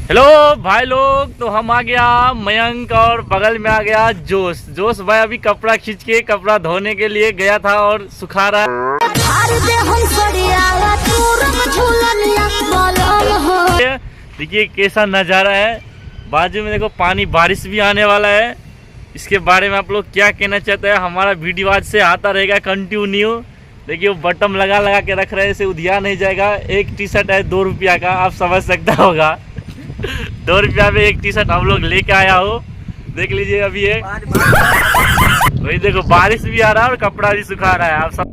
Hello भाई लोग, तो हम आ गया मयंक और बगल में आ गया जोश भाई अभी कपड़ा खींच के कपड़ा धोने के लिए गया था और सुखा रहा है। देखिए कैसा नज़ारा है, बाजू में देखो पानी, बारिश भी आने वाला है। इसके बारे में आप लोग क्या कहना चाहते हैं? हमारा वीडियो आज से आता रहेगा कंटिन्यू। देखिए वो बटन लगा के रख रहे हैं, इसे उधिया नहीं जाएगा। एक टी शर्ट है 2 रुपया का, आप समझ सकता होगा 2 रुपया में एक टी शर्ट हम लोग लेके आया हो। देख लीजिए अभी ये वही देखो, बारिश भी आ रहा है और कपड़ा भी सुखा रहा है। आप सब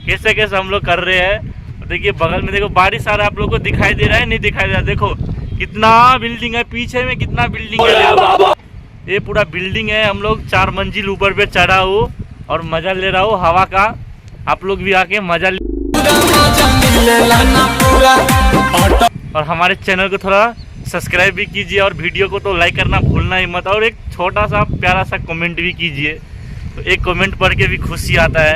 कैसे कैसे हम लोग कर रहे हैं। देखिए बगल में देखो बारिश आ रहा है, आप लोग को दिखाई दे रहा है नहीं दिखाई दे रहा है? देखो कितना बिल्डिंग है, पीछे में कितना बिल्डिंग है। ये पूरा बिल्डिंग है। हम लोग 4 मंजिल ऊपर पे चढ़ा हूँ और मजा ले रहा हूँ हवा का। आप लोग भी आके मजा और हमारे चैनल को थोड़ा सब्सक्राइब भी कीजिए और वीडियो को तो लाइक करना भूलना ही मत। और एक छोटा सा प्यारा सा कमेंट भी कीजिए, तो एक कमेंट पढ़ के भी खुशी आता है।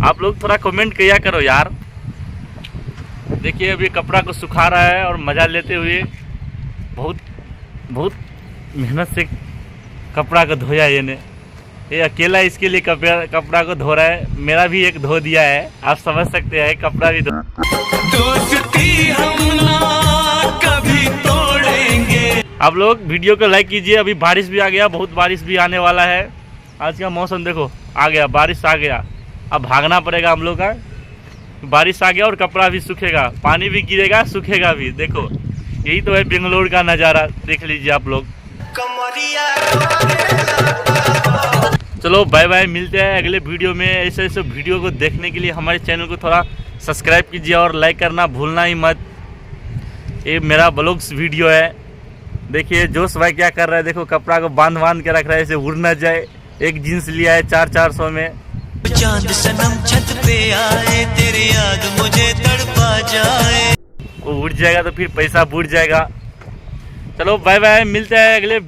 आप लोग थोड़ा कमेंट किया करो यार। देखिए अभी कपड़ा को सुखा रहा है और मज़ा लेते हुए बहुत मेहनत से कपड़ा को धोया ये अकेला इसके लिए कपड़ा को धो रहा है। मेरा भी एक धो दिया है, आप समझ सकते हैं। कपड़ा भी दोस्ती हम ना कभी तोड़ेंगे। आप लोग वीडियो को लाइक कीजिए। अभी बारिश भी आ गया, बहुत बारिश भी आने वाला है। आज का मौसम देखो, आ गया बारिश आ गया। अब भागना पड़ेगा हम लोग का। बारिश आ गया और कपड़ा भी सूखेगा, पानी भी गिरेगा, सूखेगा भी। देखो यही तो है बेंगलोर का नज़ारा, देख लीजिए आप लोग। चलो बाय बाय, मिलते हैं अगले वीडियो में। ऐसे वीडियो को देखने के लिए हमारे चैनल को थोड़ा सब्सक्राइब कीजिए और लाइक करना भूलना ही मत। ये मेरा ब्लॉग्स वीडियो है। देखिए जोश भाई क्या कर रहा है, देखो कपड़ा को बांध के रख रहा है, इसे उड़ ना जाए। एक जीन्स लिया है 400 में। चांद सनम छत पे आए, तेरी याद मुझे तड़पा जाए। वो उड़ जाएगा तो फिर पैसा बुड़ जाएगा। चलो बाय बाय, मिलते हैं अगले